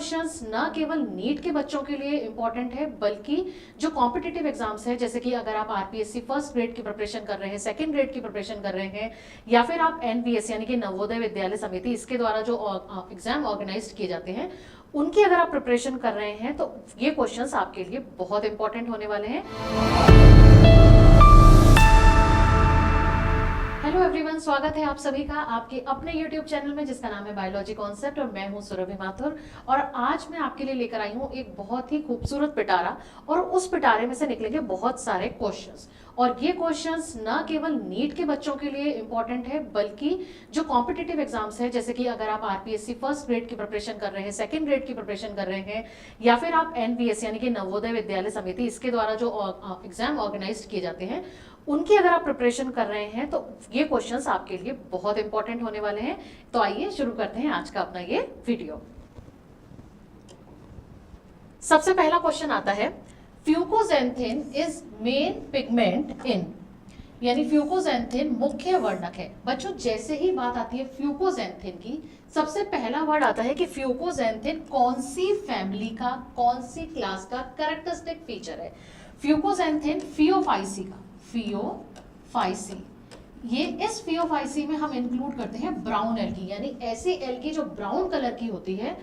Questions ना केवल NEET के बच्चों के लिए इंपॉर्टेंट है, बल्कि जो कॉम्पिटिटिव एग्जाम्स है, जैसे कि अगर आप आरपीएससी फर्स्ट ग्रेड की प्रिपरेशन कर रहे हैं, सेकंड ग्रेड की प्रिपरेशन कर रहे हैं, या फिर आप एनवीएस यानी कि नवोदय विद्यालय समिति, इसके द्वारा जो एग्जाम ऑर्गेनाइज किए जाते हैं, उनकी अगर आप प्रिपरेशन कर रहे हैं तो ये क्वेश्चंस आपके लिए बहुत इंपॉर्टेंट होने वाले हैं। हेलो एवरीवन, स्वागत है आप सभी का आपके अपने YouTube चैनल में जिसका नाम है बायोलॉजी कॉन्सेप्ट, और मैं हूं सुरभि माथुर। और आज मैं आपके लिए लेकर आई हूं एक बहुत ही खूबसूरत पिटारा, और उस पिटारे में से निकलेंगे बहुत सारे क्वेश्चंस। और ये क्वेश्चंस ना केवल नीट के बच्चों के लिए इंपॉर्टेंट है, बल्कि जो कॉम्पिटिटिव एग्जाम्स है, जैसे कि अगर आप आरपीएससी फर्स्ट ग्रेड की प्रिपरेशन कर रहे हैं, सेकंड ग्रेड की प्रिपरेशन कर रहे हैं, या फिर आप एनवीएस यानी कि नवोदय विद्यालय समिति, इसके द्वारा जो एग्जाम ऑर्गेनाइज किए जाते हैं, उनकी अगर आप प्रिपरेशन कर रहे हैं तो ये क्वेश्चंस आपके लिए बहुत इंपॉर्टेंट होने वाले हैं। तो आइए शुरू करते हैं आज का अपना ये वीडियो। सबसे पहला क्वेश्चन आता है, फ्यूकोजेंथिन इज मेन पिगमेंट इन, यानी फ्यूकोजेंथिन मुख्य वर्णक है। बच्चों, जैसे ही बात आती है फ्यूकोजेंथिन की, सबसे पहला वर्ड आता है कि फ्यूकोजेंथिन कौन सी फैमिली का, कौन सी क्लास का कैरेक्टरिस्टिक फीचर है। फ्यूकोजेंथिन फियोफाइसी का, फियोफाइसी, ये इस फियोफाइसी में हम इंक्लूड करते हैं ब्राउन एल्गी, यानी ऐसी एल्गी जो ब्राउन कलर की होती है,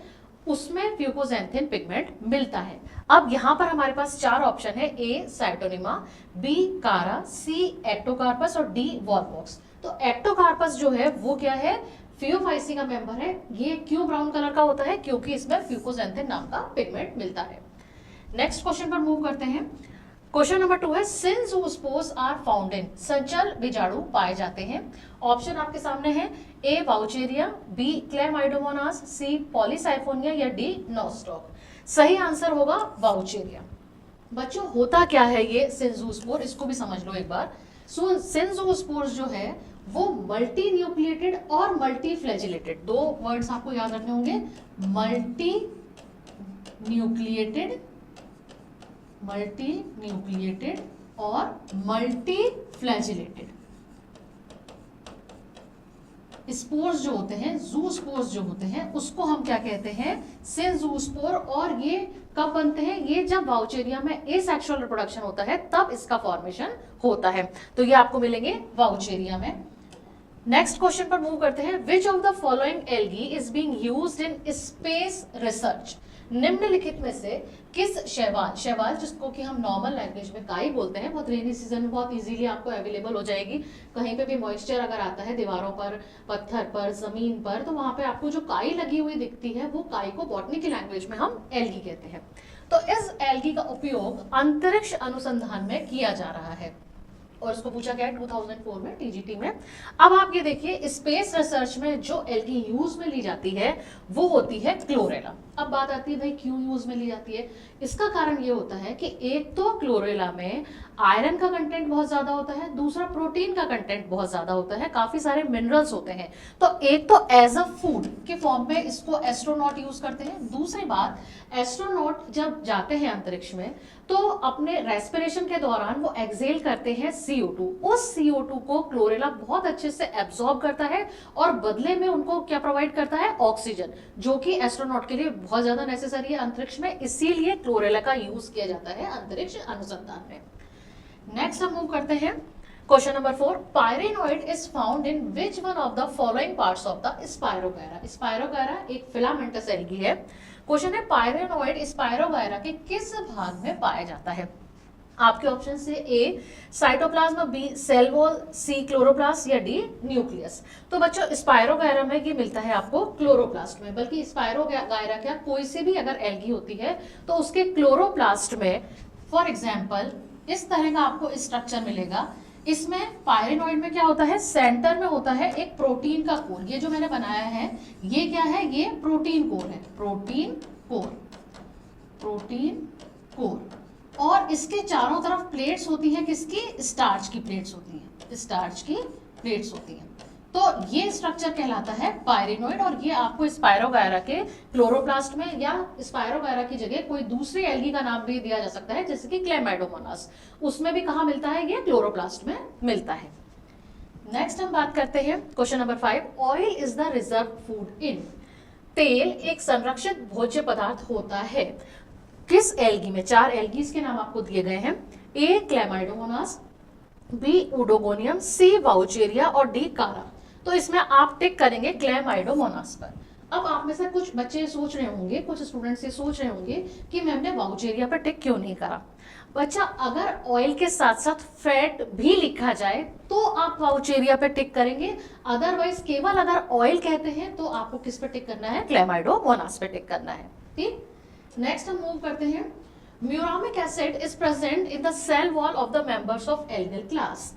उसमें फ्यूकोजेंथिन पिगमेंट मिलता है। अब यहां पर हमारे पास चार ऑप्शन है, ए साइटोनिमा, बी कारा, सी एक्टोकार्पस और डी वॉलबॉक्स। तो एक्टोकार्पस जो है वो क्या है, फियोफाइसी का मेंबर है। ये क्यों ब्राउन कलर का होता है, क्योंकि इसमें फ्यूकोजेंथिन नाम का पिगमेंट मिलता है। नेक्स्ट क्वेश्चन पर मूव करते हैं। क्वेश्चन नंबर 2 है, since spores are found in, संचल बीजाणु पाए जाते हैं। ऑप्शन आपके सामने है, A Vaucheria, B Chlamydomonas, C Polysiphonia या डी नोस्टॉक। सही आंसर होगा वाउचेरिया। बच्चों, होता क्या है ये सिंजोस्पोर, इसको भी समझ लो एक बार। सो सिंजोस्पोर्स जो है वो मल्टी न्यूक्लिएटेड और मल्टी फ्लैजिलेटेड, दो वर्ड्स आपको याद रखने होंगे, मल्टी न्यूक्लिएटेड और मल्टी फ्लैजिलेटेड स्पोर्स जो होते हैं, जू स्पोर्स जो होते हैं, उसको हम क्या कहते हैं, सिंजोस्पोर। और ये कब बनते हैं, ये जब वाउचेरिया में एसेक्सुअल रिप्रोडक्शन होता है तब इसका फॉर्मेशन होता है। तो ये आपको मिलेंगे वाउचेरिया में। नेक्स्ट क्वेश्चन पर मूव करते हैं, which of the following algae is being used in space research. निम्नलिखित में से किस शैवाल, शैवाल जिसको कि हम नॉर्मल लैंग्वेज में काई बोलते हैं, बहुत रेनी सीजन में बहुत इजीली आपको अवेलेबल हो जाएगी। कहीं पे भी मॉइस्चर अगर आता है दीवारों पर, पत्थर पर, जमीन पर, तो वहां पे आपको जो काई लगी हुई दिखती है, वो काई को बॉटनी की लैंग्वेज में हम एल्गी कहते हैं। तो इस एल्गी का उपयोग अंतरिक्ष अनुसंधान में किया जा रहा है, और इसको पूछा गया 2004 में टीजीटी में। अब आप ये देखिए, स्पेस रिसर्च में जो एल्गी यूज में ली जाती है वो होती है क्लोरेला। अब बात आती है भाई क्यों यूज में ली जाती है। इसका कारण ये होता है कि एक तो क्लोरेला में आयरन का कंटेंट बहुत ज्यादा होता है, दूसरा प्रोटीन का कंटेंट बहुत ज्यादा होता है, काफी सारे मिनरल्स होते हैं। तो एक तो एज अ फूड के फॉर्म में इसको एस्ट्रोनॉट यूज करते हैं। दूसरी बात, एस्ट्रोनॉट जब जाते हैं अंतरिक्ष में तो अपने रेस्पिरेशन के दौरान वो एक्सेल करते हैं CO2। उस CO2 को क्लोरेला बहुत अच्छे से एब्जॉर्ब करता है और बदले में उनको क्या प्रोवाइड करता है, ऑक्सीजन, जो कि एस्ट्रोनॉट के लिए बहुत ज्यादा नेसेसरी है अंतरिक्ष में। इसीलिए क्लोरेला का यूज किया जाता है अंतरिक्ष अनुसंधान में। नेक्स्ट हम मूव करते हैं question number 4, pyrenoid is found in which one of the following parts of the spirogyra. Spirogyra एक फिलामेंटस एल्गी है। क्वेश्चन है, पायरेनोइड स्पायरोगायरा के किस भाग में पाया जाता है। आपके ऑप्शन से ए साइटोप्लाज्म, बी सेल वॉल, सी क्लोरोप्लास्ट या डी न्यूक्लियस। तो बच्चों, स्पायरोगायरा में ये मिलता है आपको क्लोरोप्लास्ट में, बल्कि स्पायरोगायरा क्या कोई सी भी अगर एल्गी होती है तो उसके क्लोरोप्लास्ट में फॉर एग्जाम्पल इस तरह का आपको स्ट्रक्चर मिलेगा। इसमें पायरेनोइड में क्या होता है, सेंटर में होता है एक प्रोटीन का कोर। ये जो मैंने बनाया है ये क्या है, ये प्रोटीन कोर है, प्रोटीन कोर। और इसके चारों तरफ प्लेट्स होती हैं, किसकी, स्टार्च की प्लेट्स होती हैं, तो ये स्ट्रक्चर कहलाता है पायरेनोइड। और ये आपको स्पायरोगायरा के क्लोरोप्लास्ट में, या स्पायरोगायरा की जगह कोई दूसरी एल्गी का नाम भी दिया जा सकता है, जैसे कि क्लेमाइडोमोनास, उसमें भी कहाँ मिलता है, ये क्लोरोप्लास्ट में मिलता है। नेक्स्ट हम बात करते हैं question number 5, oil is the reserve food in. तेल एक संरक्षित भोज्य पदार्थ होता है। किस एल्गी में? 4 एल्गीज के नाम आपको दिए गए हैं। ए क्लैमाइडोमोनास, बी उडोगोनियम, सी वाउचेरिया और डी कारा। तो इसमें आप टिक करेंगे क्लैमाइडोमोनास पर। अब आप में से कुछ बच्चे सोच रहे होंगे, कुछ स्टूडेंट्स ये सोच रहे होंगे कि मैम ने वाउचेरिया पर टिक क्यों नहीं करा। बच्चा, अगर ऑयल के साथ साथ फैट भी लिखा जाए तो आप वाउचेरिया पे टिक करेंगे, अदरवाइज केवल अगर ऑयल कहते हैं तो आपको किस पे टिक करना है? क्लैमाइडोमोनास पे टिक करना है। ठीक, नेक्स्ट हम मूव करते हैं। Muramic acid is present in the cell wall of the members of algal class.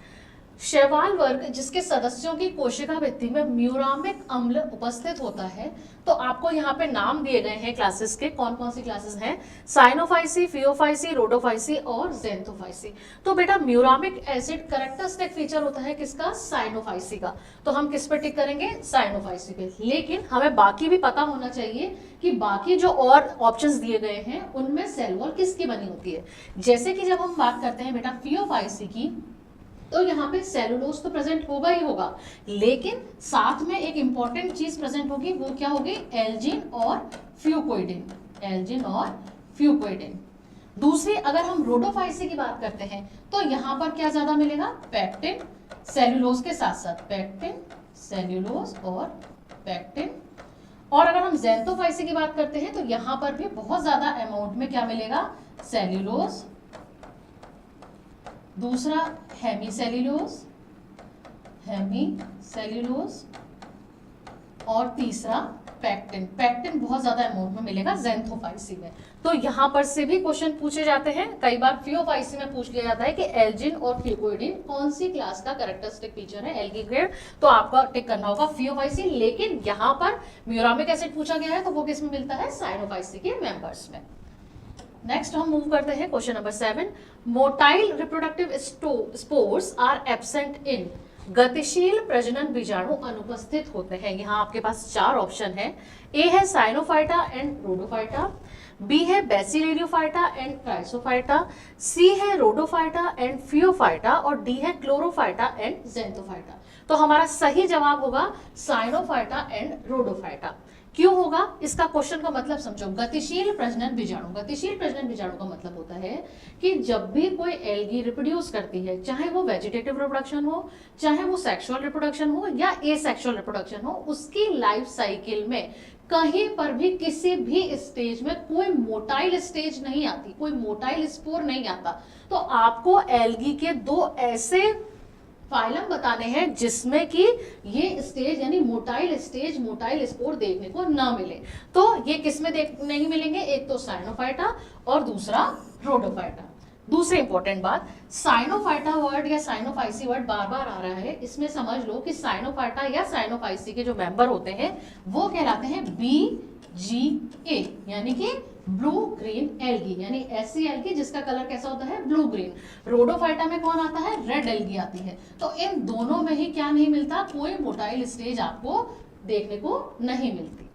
शैवाल वर्ग जिसके सदस्यों की कोशिका भित्ति में म्यूरामिक अम्ल उपस्थित होता है, तो आपको यहाँ पे नाम दिए गए हैं क्लासेस के। कौन कौन सी क्लासेस हैं? साइनोफाइसी, फियोफाइसी, रोडोफाइसी और जेंथोफाइसी। तो बेटा म्यूरामिक एसिड कैरेक्टरिस्टिक फीचर होता है किसका? साइनोफाइसी का। तो हम किस पे टिक करेंगे? साइनोफाइसी पे। लेकिन हमें बाकी भी पता होना चाहिए कि बाकी जो और ऑप्शंस दिए गए हैं उनमें सेल वॉल किसकी बनी होती है। जैसे कि जब हम बात करते हैं बेटा फियोफाइसी की, तो यहाँ पे सेलुलोज तो प्रेजेंट होगा ही होगा, लेकिन साथ में एक इंपॉर्टेंट चीज प्रेजेंट होगी। वो क्या होगी? एल्जिन और फ्यूकोइडिन। एल्जिन और फ्यूकोइडिन। दूसरी, अगर हम रोडोफाइसी की बात करते हैं तो यहाँ पर क्या ज्यादा मिलेगा? पैक्टिन, सेलुलोज के साथ साथ पैक्टिन, सेल्यूलोज और पैक्टिन। और अगर हम जेंथोफाइसी की बात करते हैं तो यहाँ पर भी बहुत ज्यादा अमाउंट में क्या मिलेगा? सेल्यूलोज, दूसरा हेमीसेल्यूलोज, हेमीसेल्यूलोज और तीसरा पैक्टिन। पैक्टिन बहुत ज्यादा अमाउंट में मिलेगा जेंथोफाइसी में। तो यहां पर से भी क्वेश्चन पूछे जाते हैं। कई बार फियोफाइसी में पूछ लिया जाता है कि एल्जिन और फ्यूकोइडिन कौन सी क्लास का कैरेक्टरिस्टिक फीचर है एल्गी ग्रेड, तो आपका टिक करना होगा फियोफाइसी। लेकिन यहां पर म्यूरामिक एसिड पूछा गया है तो वो किस में मिलता है? साइनोफाइसी के मेंबर्स में। नेक्स्ट हम मूव करते हैं question number 7। Motile reproductive spores are absent in. गतिशील प्रजनन बीजाणु अनुपस्थित होते हैं। यहाँ आपके पास 4 ऑप्शन है। ए है साइनोफाइटा एंड रोडोफाइटा, बी है बेसिलेरियोफाइटा एंड क्राइसोफाइटा, सी है रोडोफाइटा एंड फियोफाइटा और डी है क्लोरोफाइटा एंड जेंथोफाइटा। तो हमारा सही जवाब होगा साइनोफाइटा एंड रोडोफाइटा। क्यों होगा? इसका क्वेश्चन का मतलब समझो। गतिशील प्रजनन बीजाणु, गतिशील प्रजनन बीजाणु का मतलब होता है कि जब भी कोई एल्गी रिप्रोड्यूस करती है, चाहे वो वेजिटेटिव रिप्रोडक्शन हो, चाहे वो सेक्सुअल रिप्रोडक्शन हो या एसेक्सुअल रिप्रोडक्शन हो, उसकी लाइफ साइकिल में कहीं पर भी किसी भी स्टेज में कोई मोटाइल स्टेज नहीं आती, कोई मोटाइल स्पोर नहीं आता। तो आपको एल्गी के 2 ऐसे फाइलम बताने हैं जिसमें कि ये स्टेज यानी मोटाइल स्टेज, मोटाइल स्पोर देखने को ना मिले। तो ये किसमें नहीं मिलेंगे? एक तो साइनोफाइटा और दूसरा रोडोफाइटा। दूसरी इंपॉर्टेंट बात, साइनोफाइटा वर्ड या साइनोफाइसी वर्ड बार बार आ रहा है, इसमें समझ लो कि साइनोफाइटा या साइनोफाइसी के जो मेंबर होते हैं वो कहलाते हैं BGA, यानी कि ब्लू ग्रीन एल्गी, यानी ऐसी एल्गी जिसका कलर कैसा होता है? Blue green. रोडोफाइटा में कौन आता है? रेड एल्गी आती है। तो इन दोनों में ही क्या नहीं मिलता? कोई मोटाइल स्टेज आपको देखने को नहीं मिलती।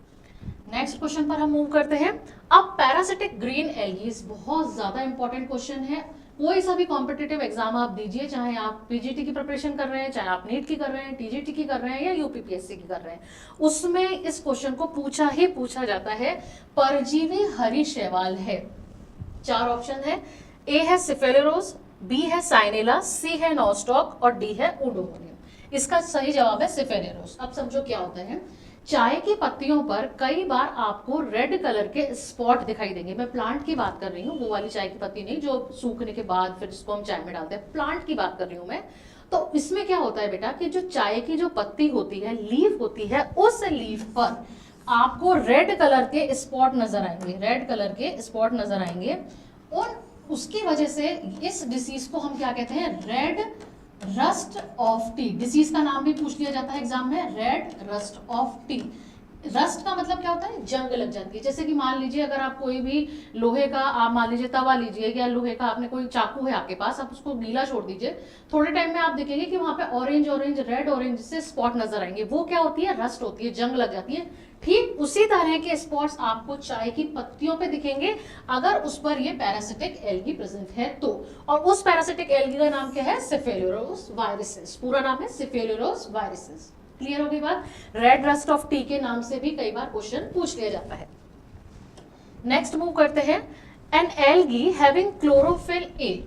नेक्स्ट क्वेश्चन पर हम मूव करते हैं। अब पैरासिटिक ग्रीन एल्गीज बहुत ज्यादा इंपॉर्टेंट क्वेश्चन है। कोई सा भी कॉम्पिटिटिव एग्जाम आप दीजिए, चाहे आप पीजीटी की प्रिपरेशन कर रहे हैं, चाहे आप नीट की कर रहे हैं, टीजीटी की कर रहे हैं या यूपीपीएससी की कर रहे हैं, उसमें इस क्वेश्चन को पूछा जाता है। परजीवी हरी शैवाल है। 4 ऑप्शन है। ए है सिफेलेरोज, बी है साइनेला, सी है नॉस्टॉक और डी है उडोमोनियम। इसका सही जवाब है सिफेलेरोज। अब समझो क्या होता है। चाय की पत्तियों पर कई बार आपको रेड कलर के स्पॉट दिखाई देंगे। मैं प्लांट की बात कर रही हूँ, वो वाली चाय की पत्ती नहीं जो सूखने के बाद फिर इसको हम चाय में डालते हैं, प्लांट की बात कर रही हूँ मैं। तो इसमें क्या होता है बेटा कि जो चाय की जो पत्ती होती है, लीफ होती है, उस लीफ पर आपको रेड कलर के स्पॉट नजर आएंगे, रेड कलर के स्पॉट नजर आएंगे। और उसकी वजह से इस डिसीज को हम क्या कहते हैं? Red rust of T. Disease का नाम भी पूछ लिया जाता है एग्जाम में, red rust of T. Rust का मतलब क्या होता है? जंग लग जाती है। जैसे कि मान लीजिए अगर आप कोई भी लोहे का, आप मान लीजिए तवा लीजिए या लोहे का आपने कोई चाकू है आपके पास, आप उसको गीला छोड़ दीजिए, थोड़े टाइम में आप देखेंगे कि वहां पे ऑरेंज ऑरेंज, रेड ऑरेंज से स्पॉट नजर आएंगे। वो क्या होती है? रस्ट होती है, जंग लग जाती है। ठीक उसी तरह के स्पॉट्स आपको चाय की पत्तियों पे दिखेंगे अगर उस पर ये पैरासिटिक एल्गी प्रेजेंट है तो। और उस पैरासिटिक एल्गी का नाम क्या है? सिफेलोरोस वायरसेस। पूरा नाम है सिफेलोरोस वायरसेस। क्लियर हो गई बात? रेड रस्ट ऑफ टी के नाम से भी कई बार क्वेश्चन पूछ लिया जाता है। नेक्स्ट मूव करते हैं, an algae having chlorophyll a,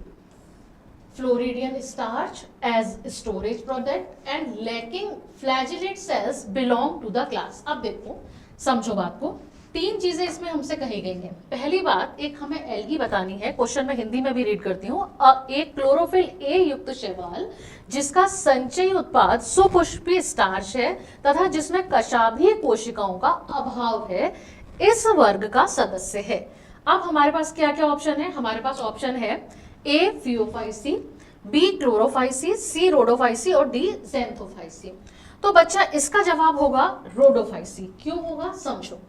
floridean starch as storage product and lacking flagellate cells belong to the class. अब देखो समझो बात को, तीन चीजें इसमें हमसे कही गई हैं। पहली बात, एक हमें एल्गी बतानी है, क्वेश्चन में हिंदी में भी रीड करती हूँ। एक क्लोरोफिल ए युक्त शैवाल जिसका संचयी उत्पाद सुपुष्पीय स्टार्च है तथा जिसमें कशाभीय कोशिकाओं का अभाव है, इस वर्ग का सदस्य है। अब हमारे पास क्या क्या ऑप्शन है? हमारे पास ऑप्शन है ए फियोफाइसी, बी क्लोरोफाइसी, सी रोडोफाइसी और डी ज़ैंथोफाइसी। तो बच्चा इसका जवाब होगा रोडोफाइसी। क्यों होगा समझो।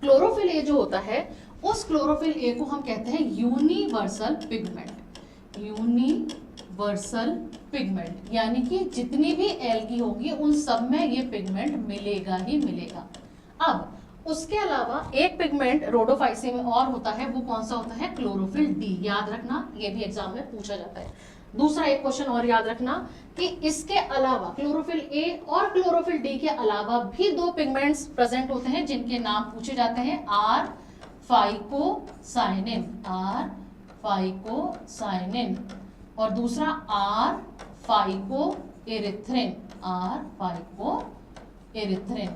क्लोरोफिल ए जो होता है, उस क्लोरोफिल ए को हम कहते हैं यूनिवर्सल पिगमेंट। यूनिवर्सल पिगमेंट यानी कि जितनी भी एल्गी होगी उन सब में ये पिगमेंट मिलेगा ही मिलेगा। अब उसके अलावा एक पिगमेंट रोडोफाइसी में और होता है, वो कौन सा होता है? Chlorophyll D. याद रखना, ये भी एग्जाम में पूछा जाता है। दूसरा एक क्वेश्चन और याद रखना कि इसके अलावा क्लोरोफिल ए और क्लोरोफिल डी के अलावा भी दो पिगमेंट्स प्रेजेंट होते हैं जिनके नाम पूछे जाते हैं, आर फाइकोसाइनिन, आर फाइकोसाइनिन और दूसरा आर फाइकोएरिथ्रिन, आर फाइकोएरिथ्रिन।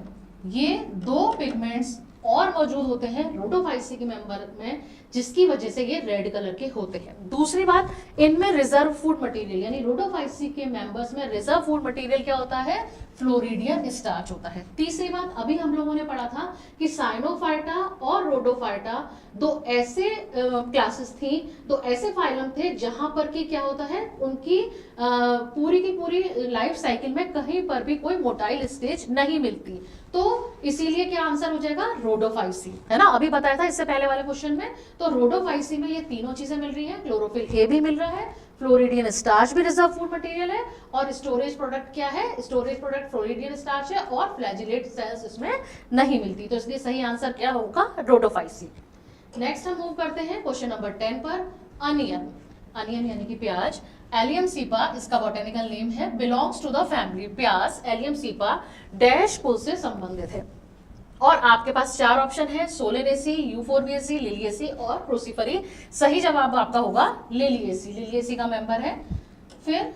ये दो पिगमेंट्स और मौजूद होते हैं रोडोफाइसी के मेंबर में, जिसकी वजह से ये रेड कलर के होते हैं। दूसरी बात, इनमें रिजर्व फूड मटेरियल यानी रोडोफाइसी के मेंबर्स में रिजर्व फूड मटेरियल क्या होता है? फ्लोरिडियन स्टार्च होता है। तीसरी बात, अभी हम लोगों ने पढ़ा था कि साइनोफाइटा और रोडोफाइटा दो ऐसे क्लासेस थी, दो ऐसे फाइलम थे जहां पर कि क्या होता है, उनकी पूरी की पूरी लाइफ साइकिल में कहीं पर भी कोई मोटाइल स्टेज नहीं मिलती। तो इसीलिए क्या आंसर हो जाएगा? रोडोफाइसी, है ना? अभी बताया था इससे पहले वाले क्वेश्चन में। तो रोडोफाइसी में ये तीनों चीजें मिल रही हैं, क्लोरोफिल ए भी मिल रहा है, फ्लोरिडियन स्टार्च भी रिजर्व फूड मटेरियल है और स्टोरेज प्रोडक्ट क्या है? स्टोरेज प्रोडक्ट फ्लोरिडियन स्टार्च है और फ्लैजिलेट सेल्स इसमें नहीं मिलती। तो इसलिए सही आंसर क्या होगा? रोडोफाइसी। नेक्स्ट हम मूव करते हैं क्वेश्चन नंबर 10 पर। अनियन, अनियन यानी कि प्याज, एलियम सीपा इसका बॉटेनिकल नेम है, बिलोंग्स टू द फैमिली। प्याज एलियम सीपा डैश कुल से संबंधित है और आपके पास चार ऑप्शन है, सोलेनेसी, यूफोर्बिएसी, लिलिएसी और क्रूसिफरी। सही जवाब आपका होगा लिलिएसी, लिलिएसी का मेंबर है। फिर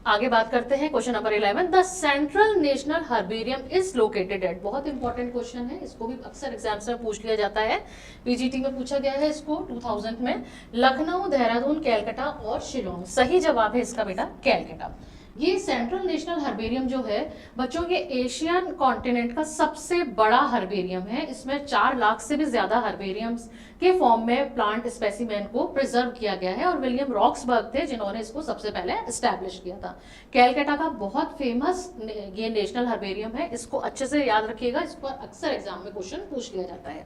आगे बात करते हैं question number 11, the central national herbarium is located at. बहुत इंपॉर्टेंट क्वेश्चन है, इसको भी अक्सर एग्जाम्स में पूछ लिया जाता है, पीजीटी में पूछा गया है इसको 2000 में। लखनऊ, देहरादून, कैलकाटा और शिलोंग। सही जवाब है इसका बेटा कैलकाटा। ये सेंट्रल नेशनल हर्बेरियम जो है बच्चों, ये एशियन कॉन्टिनेंट का सबसे बड़ा हर्बेरियम है। इसमें 4 लाख से भी ज्यादा हर्बेरियम्स के फॉर्म में प्लांट स्पेसिमेन को प्रिजर्व किया गया है और विलियम रॉक्सबर्ग थे जिन्होंने इसको सबसे पहले एस्टैब्लिश किया था। कैलकाटा का बहुत फेमस ये नेशनल हर्बेरियम है, इसको अच्छे से याद रखिएगा, इस पर अक्सर एग्जाम में क्वेश्चन पूछ लिया जाता है।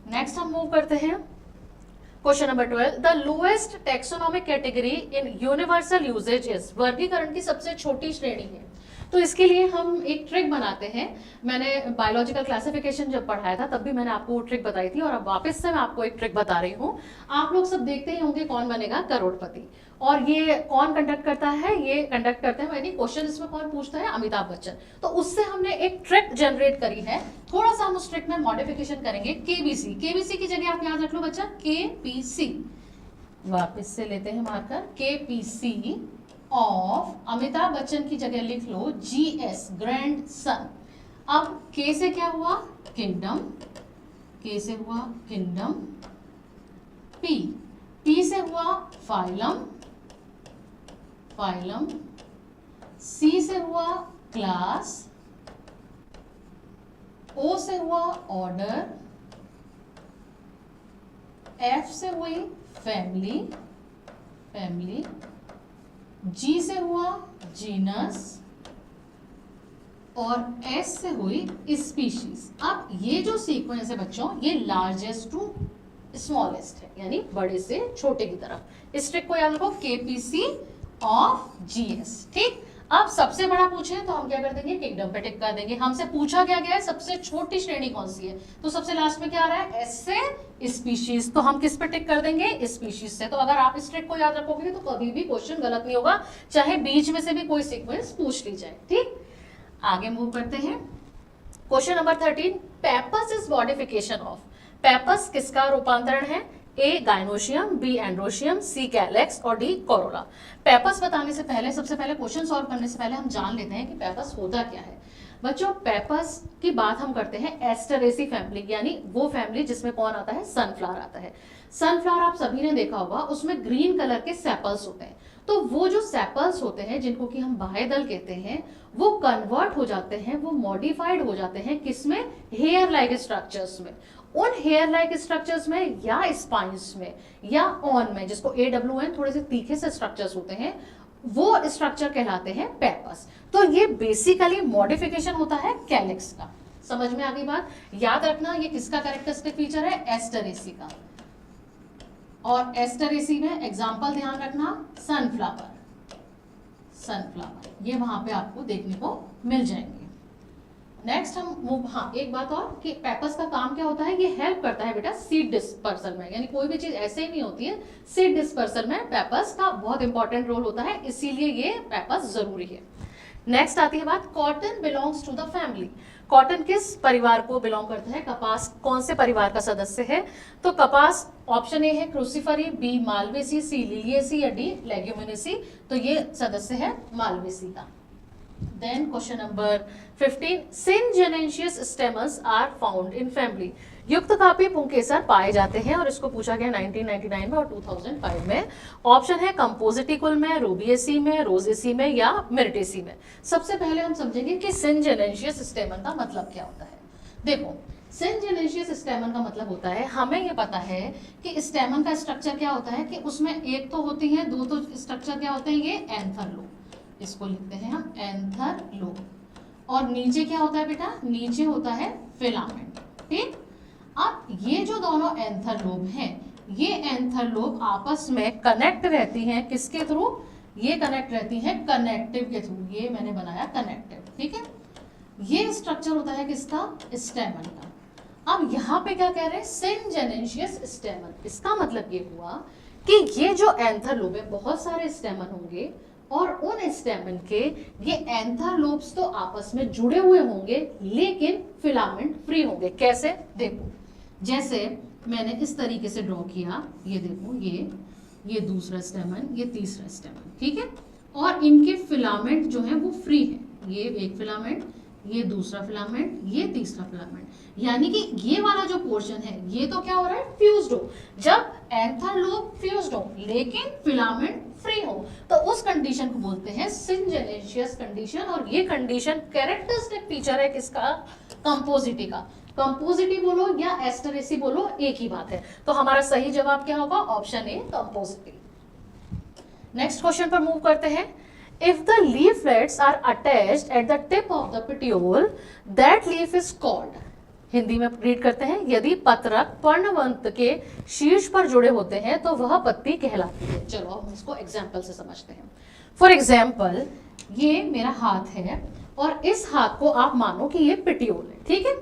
नेक्स्ट हम मूव करते हैं question number 12, the lowest taxonomic category in universal usage is. वर्गीकरण की सबसे छोटी श्रेणी है, तो इसके लिए हम एक ट्रिक बनाते हैं। मैंने बायोलॉजिकल क्लासिफिकेशन जब पढ़ाया था तब भी मैंने आपको वो ट्रिक बताई थी और अब वापस से मैं आपको एक ट्रिक बता रही हूँ। आप लोग सब देखते ही होंगे कौन बनेगा करोड़पति, और ये कौन कंडक्ट करता है? ये कंडक्ट करते हैं, यानी क्वेश्चन इसमें कौन पूछता है? अमिताभ बच्चन। तो उससे हमने एक ट्रिक जनरेट करी है, थोड़ा सा हम उस ट्रिक में मॉडिफिकेशन करेंगे। केबीसी, केबीसी की जगह आप याद रख लो बच्चा केपीसी, वापस से लेते हैं marker, KPC of Amitabh Bachchan की जगह लिख लो जीएस, ग्रैंड सन। अब के से क्या हुआ? किंगडम, के से हुआ किंगडम, पी, पी से हुआ फाइलम, फाइलम, सी से हुआ क्लास, ओ से हुआ ऑर्डर, एफ से हुई फैमिली, फैमिली, जी से हुआ जीनस और एस से हुई स्पीशीज। अब ये जो सीक्वेंस है बच्चों, ये लार्जेस्ट टू स्मॉलेस्ट है, यानी बड़े से छोटे की तरफ। इस ट्रिक को याद रखो, केपीसी ऑफ जीएस। ठीक, अब सबसे बड़ा पूछे तो हम क्या कर देंगे? किंगडम पे टिक कर देंगे। हमसे पूछा क्या गया है? सबसे छोटी श्रेणी कौन सी है? तो सबसे लास्ट में क्या आ रहा है? एस से स्पीशीज, तो हम किस पे टिक कर देंगे? स्पीशीज से। तो अगर आप इस ट्रिक को याद रखोगे तो कभी भी क्वेश्चन गलत नहीं होगा, चाहे बीच में से भी कोई सीक्वेंस पूछ ली जाए। ठीक, आगे मूव करते हैं। Question number 13, pappus is modification of. Pappus किसका रूपांतरण है? ए गाइनोशियम, बी एंड्रोशियम, सी कैलेक्स और डी कोरोला। पेपस बताने से पहले, सबसे पहले क्वेश्चन सॉल्व करने से पहले हम जान लेते हैं कि पेपस होता क्या है। बच्चों, पेपस की बात हम करते हैं एस्टरेसी फैमिली, यानी वो फैमिली जिसमें कौन आता है? सनफ्लावर आता है। सनफ्लावर आप सभी ने देखा होगा, उसमें ग्रीन कलर के सेपल्स होते हैं। तो वो जो सेपल्स होते हैं, जिनको कि हम बाह्य दल कहते हैं, वो कन्वर्ट हो जाते हैं, वो मॉडिफाइड हो जाते हैं किसमें? हेयर लाइक स्ट्रक्चर्स में। उन हेयर लाइक स्ट्रक्चर्स में या स्पाइंस में या ऑन में, जिसको AWN थोड़े से तीखे से स्ट्रक्चर्स होते हैं, वो स्ट्रक्चर कहलाते हैं पेपस। तो ये बेसिकली मॉडिफिकेशन होता है कैलिक्स का। समझ में आ गई बात? याद रखना, ये किसका कैरेक्टरिस्टिक फीचर है? एस्टरेसी का। और एस्टरेसी में एग्जाम्पल ध्यान रखना, सनफ्लावर, सनफ्लावर ये वहां पे आपको देखने को मिल जाएंगे। नेक्स्ट हम मूव, हाँ एक बात और कि पेपस का काम क्या होता है? ये हेल्प करता है बेटा सीड डिस्पर्सल में, यानी कोई भी चीज ऐसे ही नहीं होती है, सीड डिस्पर्सल में पेपस का बहुत इंपॉर्टेंट रोल होता है, इसीलिए ये पेपस जरूरी है। नेक्स्ट आती है बात, cotton belongs to the family. Cotton किस परिवार को बिलोंग करता है? कपास कौन से परिवार का सदस्य है? तो कपास ऑप्शन ए है क्रूसिफरी, बी मालवेसी, सी लिलिएसी या डी लेग्यूमिनेसी। तो ये सदस्य है मालवेसी का। Then question number 15, Syngenesious stamens are found in family. युक्तकापी पुंकेसर पाए जाते हैं, और इसको पूछा गया 1999 में और 2005 में। ऑप्शन है कंपोजिटिकुल में, रूबिएसी में, रोजेसी में या मिर्टेसी में। सबसे पहले हम समझेंगे कि सिंजेनेशियस स्टेमन का मतलब क्या होता है। देखो, सिंजेनेशियस स्टेमन का मतलब होता है, हमें ये पता है कि स्टेमन का स्ट्रक्चर क्या होता है कि उसमें एक तो होती है, दो तो स्ट्रक्चर क्या होते हैं? ये एंथर लोब, इसको लिखते हैं हम एंथर लोब। और नीचे क्या होता है बेटा? नीचे होता है फिलामेंट। ठीक, अब ये जो दोनों एंथर लोब हैं, ये एंथर लोब आपस में कनेक्ट रहती हैं किसके थ्रू? ये कनेक्ट रहती हैं कनेक्टिव के थ्रू। ये मैंने बनाया कनेक्टिव, ठीक है। ये स्ट्रक्चर होता है किसका? स्टेमन का। अब यहाँ पे क्या कह रहे हैं? सिंजेनेशियस स्टेमन। इसका मतलब ये हुआ कि ये जो एंथर लोब है, बहुत सारे स्टेमन होंगे और उन स्टेमन के ये एंथर लोब्स तो आपस में जुड़े हुए होंगे, लेकिन फिलामेंट फ्री होंगे। कैसे? देखो, जैसे मैंने इस तरीके से ड्रॉ किया, ये देखो, ये दूसरा स्टेमन, ये तीसरा स्टेमन, ठीक है। और इनके फिलामेंट जो है वो फ्री है। ये एक फिलामेंट, ये दूसरा फिलामेंट, ये तीसरा फिलामेंट, यानी कि ये वाला जो पोर्शन है ये तो क्या हो रहा है? फ्यूज्ड हो। जब एंथर लोब फ्यूज्ड हो लेकिन फिलामेंट फ्री हो, तो उस कंडीशन को बोलते हैं सिंजेनेशियस कंडीशन। और ये कंडीशन कैरेक्टरिस्टिक फीचर है किसका? कंपोजिटी का। कंपोजिटी बोलो या एस्टरेसी बोलो, एक ही बात है। तो हमारा सही जवाब क्या होगा? Option A, Compositae. Next question पर मूव करते हैं। If the leaflets are attached at the tip of the petiole, that leaf is called. Hindi में रीड करते हैं, यदि पत्रक पर्णवंत के शीर्ष पर जुड़े होते हैं तो वह पत्ती कहलाती है। चलो हम इसको एग्जाम्पल से समझते हैं। फॉर एग्जाम्पल, ये मेरा हाथ है और इस हाथ को आप मानो कि ये पिटियोल है, ठीक है।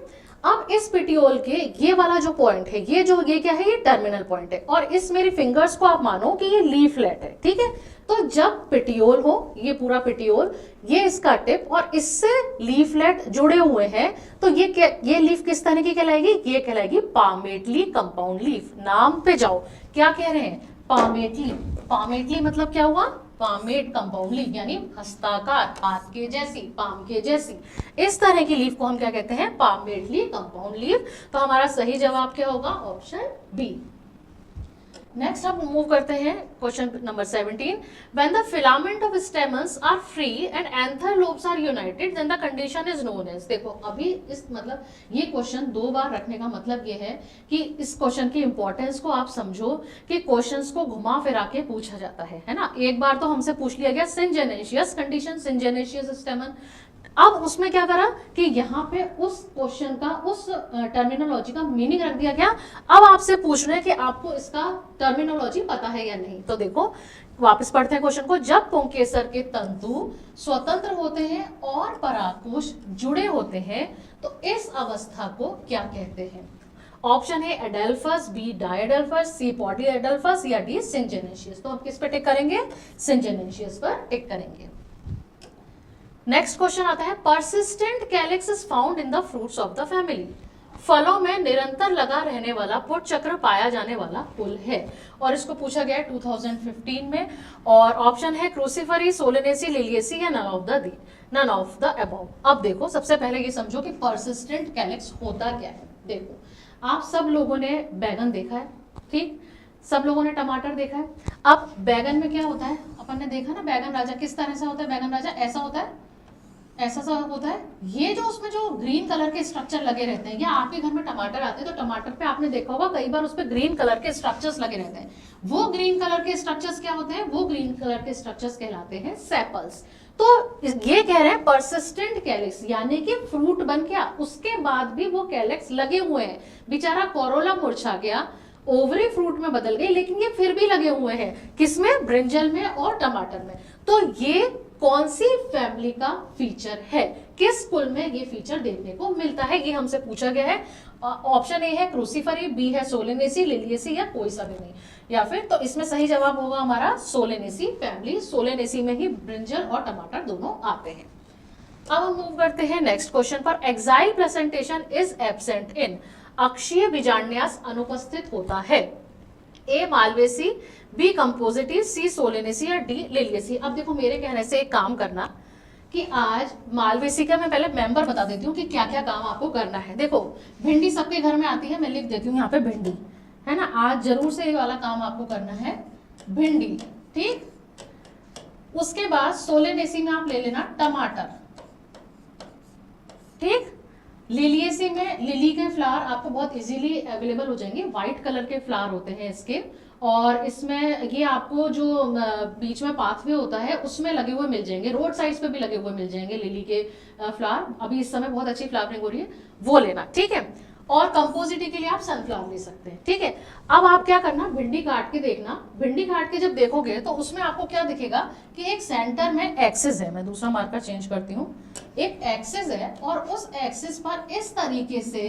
अब इस पिटियोल के ये वाला जो पॉइंट है, ये क्या है? ये टर्मिनल पॉइंट है। और इस मेरी फिंगर्स को आप मानो कि ये लीफलेट है, ठीक है। तो जब पिटियोल हो, ये पूरा पिटियोल, ये इसका टिप और इससे लीफलेट जुड़े हुए हैं, तो ये लीफ किस तरह की कहलाएगी? ये कहलाएगी पामेटली कंपाउंड लीफ। नाम पे जाओ, क्या कह रहे हैं? पामेटली। पामेटली मतलब क्या हुआ? पामेट कंपाउंड लीफ, यानी हस्ताकार, हाथ के जैसी, पाम के जैसी। इस तरह की लीफ को हम क्या कहते हैं? Palmately compound leaf. तो हमारा सही जवाब क्या होगा? Option B. नेक्स्ट हम मूव करते हैं question number 17। When the filament of stamens are free and anther lobes are united, then the condition is known as। देखो, अभी इस मतलब ये क्वेश्चन दो बार रखने का मतलब ये है कि इस क्वेश्चन की इंपॉर्टेंस को आप समझो कि क्वेश्चंस को घुमा फिरा के पूछा जाता है ना। एक बार तो हमसे पूछ लिया गया सिंजेनेशियस कंडीशन, सिंजेनेशियस स्टेमन। अब उसमें क्या करा कि यहाँ पे उस क्वेश्चन का, उस टर्मिनोलॉजी का मीनिंग रख दिया गया। अब आपसे पूछ रहे हैं कि आपको इसका टर्मिनोलॉजी पता है या नहीं। तो देखो, वापस पढ़ते हैं क्वेश्चन को। जब पुंकेसर के तंतु स्वतंत्र होते हैं और परागकोश जुड़े होते हैं तो इस अवस्था को क्या कहते हैं? ऑप्शन है एडेल्फस, बी डायडेल्फस, सी पॉलीएडेल्फस या डी सिंजेनेशियस। तो हम किस पे टिक करेंगे? सिंजेनेशियस पर टिक करेंगे। नेक्स्ट क्वेश्चन आता है persistent calyx is found in the fruits of the family. फलों में निरंतर लगा रहने वाला पुट चक्र पाया जाने वाला फूल है, और इसको पूछा गया है 2015 में, और ऑप्शन है क्रूसीफरी, सोलेनेसी, लिलिएसी या नन ऑफ द अबव। अब देखो, सबसे पहले ये समझो कि परसिस्टेंट कैलिक्स होता क्या है। देखो, आप सब लोगों ने बैगन देखा है, ठीक, सब लोगों ने टमाटर देखा है। अब बैगन में क्या होता है, अपन ने देखा ना बैगन राजा किस तरह से होता है। बैगन राजा ऐसा होता है, ऐसा सा होता है। ये जो उसमें जो ग्रीन कलर के स्ट्रक्चर लगे रहते हैं, या आपके घर में टमाटर आते हैं तो टमाटर पे आपने देखा होगा कई बार उस पे ग्रीन कलर के स्ट्रक्चर्स लगे रहते हैं। वो ग्रीन कलर के स्ट्रक्चर्स क्या होते हैं, वो ग्रीन कलर के स्ट्रक्चर्स कहलाते हैं सेपल्स। तो ये कह रहे हैं परसिस्टेंट कैलिक्स, यानी कि फ्रूट बन गया, उसके बाद भी वो कैलिक्स लगे हुए हैं। बेचारा कोरोला मुरझा गया, ओवरी फ्रूट में बदल गई, लेकिन ये फिर भी लगे हुए हैं, किसमें, ब्रिंजल में और टमाटर में। तो ये कौन सी फैमिली का फीचर है, किस कुल में ये फीचर देखने को मिलता है, ये हमसे पूछा गया है। ऑप्शन ए है क्रूसीफरी, बी है सोलेनेसी, लिलिएसी या कोई सा भी नहीं, या फिर तो इसमें सही जवाब होगा हमारा सोलेनेसी फैमिली। सोलेनेसी में ही ब्रिंजल और टमाटर दोनों आते हैं। अब हम मूव करते हैं नेक्स्ट क्वेश्चन पर। Axile placentation is absent in. अक्षीय बीजांड्यास अनुपस्थित होता है। A Malvaceae, B Compositae, C Solanaceae या डी लिलिएसी। अब देखो, मेरे कहने से एक काम करना कि आज मालवेसी का मैं पहले मेंबर बता देती हूँ कि क्या क्या काम आपको करना है। देखो, भिंडी सबके घर में आती है, मैं लिख देती हूँ यहाँ पे भिंडी, है ना। आज जरूर से ये वाला काम आपको करना है, भिंडी, ठीक। उसके बाद सोलेनेसी में आप ले लेना टमाटर, ठीक। लिलिएसी में लिली के फ्लावर आपको बहुत इजीली अवेलेबल हो जाएंगे, व्हाइट कलर के फ्लावर होते हैं इसके, और इसमें ये आपको जो बीच में पाथवे होता है उसमें लगे हुए मिल जाएंगे, रोड साइड्स पे भी लगे हुए मिल जाएंगे लिली के फ्लावर। अभी इस समय बहुत अच्छी फ्लावरिंग हो रही है, वो लेना, ठीक है। और कंपोजिटी के लिए आप सनफ्लावर ले सकते हैं, ठीक है। अब आप क्या करना, भिंडी काट के देखना। भिंडी काट के जब देखोगे तो उसमें आपको क्या दिखेगा कि एक सेंटर में एक्सिस है, मैं दूसरा मार्कर चेंज करती हूँ, एक एक्सिस है और उस एक्सिस पर इस तरीके से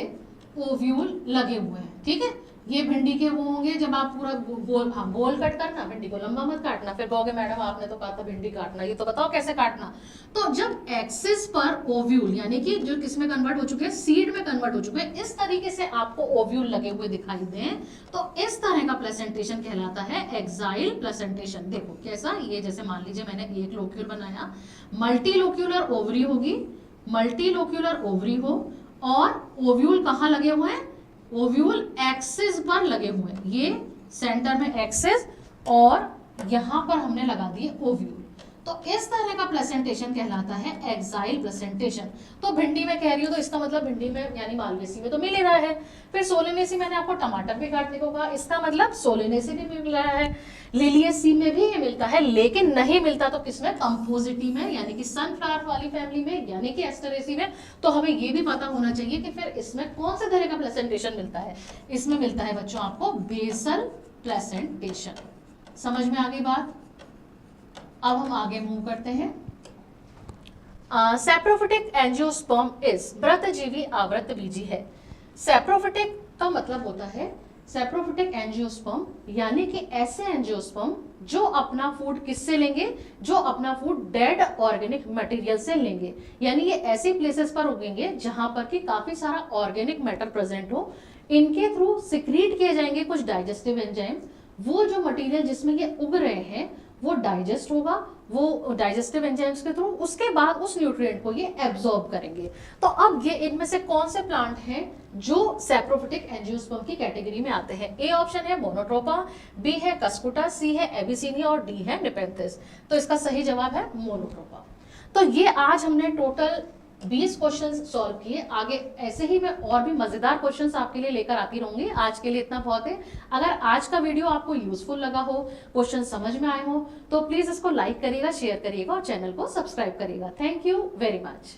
ओव्यूल लगे हुए हैं, ठीक है। ये भिंडी के वो होंगे, जब आप पूरा गोल, हाँ गोल कट करना, भिंडी को लंबा मत काटना, फिर कहोगे मैडम आपने तो कहा था भिंडी काटना, ये तो बताओ कैसे काटना। तो जब एक्सिस पर ओव्यूल, यानी कि जो किसमें कन्वर्ट हो चुके हैं, सीड में कन्वर्ट हो चुके हैं, इस तरीके से आपको ओव्यूल लगे हुए दिखाई दें तो इस तरह का प्लेसेंटेशन कहलाता है एक्साइल प्लेसेंटेशन। देखो कैसा, ये जैसे मान लीजिए मैंने एक लोक्यूल बनाया, मल्टीलोक्यूलर ओवरी होगी, मल्टीलोक्यूलर ओवरी हो, और ओव्यूल कहाँ लगे हुए हैं, ओव्यूल एक्सिस पर लगे हुए हैं, ये सेंटर में एक्सिस और यहां पर हमने लगा दिए ओव्यूल। तो इस तरह का प्रेजेंटेशन कहलाता है एक्साइल प्रेजेंटेशन। तो भिंडी में कह रही हूँ तो इसका मतलब भिंडी में यानी मालवेसी में तो मिल ही रहा है। फिर सोलेनेसी मैंने आपको टमाटर भी काटने को कहा, इसका मतलब सोलेनेसी भी मिल रहा है। लिलिएसी में भी ये मिलता है, लेकिन नहीं मिलता तो किसमें, कंपोजिटी में, यानी कि सनफ्लावर वाली फैमिली में, यानी कि एस्टरेसी में। तो हमें ये भी पता होना चाहिए कि फिर इसमें कौन से तरह का प्रेजेंटेशन मिलता है। इसमें मिलता है बच्चों आपको बेसल प्रेजेंटेशन। समझ में आ गई बात। अब हम आगे मूव करते हैं। सैप्रोफिटिक एंजियोस्पर्म इज व्रतजीवी आवृत बीजी है। सैप्रोफिटिक का मतलब होता है, सैप्रोफिटिक एंजियोस्पर्म यानी कि ऐसे एंजियोस्पर्म जो अपना फूड किससे लेंगे, जो अपना फूड डेड ऑर्गेनिक मटेरियल से लेंगे, यानी ये ऐसी प्लेसेस पर उगेंगे जहां पर कि काफी सारा ऑर्गेनिक मैटर प्रेजेंट हो। इनके थ्रू सिक्रीट किए जाएंगे कुछ डाइजेस्टिव एंजाइम, वो जो मटेरियल जिसमें ये उग रहे हैं वो डाइजेस्ट होगा, वो डाइजेस्टिव एंजाइम्स के थ्रू, उसके बाद उस न्यूट्रिएंट को ये एब्जॉर्ब करेंगे। तो अब ये इनमें से कौन से प्लांट हैं जो सैप्रोफिटिक एंजियोस्पर्म की कैटेगरी में आते हैं। ए ऑप्शन है मोनोट्रोपा, बी है कस्कुटा, सी है एबिसिनिया और डी है नेपेंथिस। तो इसका सही जवाब है मोनोट्रोपा। तो ये आज हमने टोटल 20 क्वेश्चंस सॉल्व किए। आगे ऐसे ही मैं और भी मजेदार क्वेश्चंस आपके लिए लेकर आती रहूंगी। आज के लिए इतना बहुत है। अगर आज का वीडियो आपको यूजफुल लगा हो, क्वेश्चन समझ में आए हो, तो प्लीज इसको लाइक करिएगा, शेयर करिएगा और चैनल को सब्सक्राइब करिएगा। Thank you very much.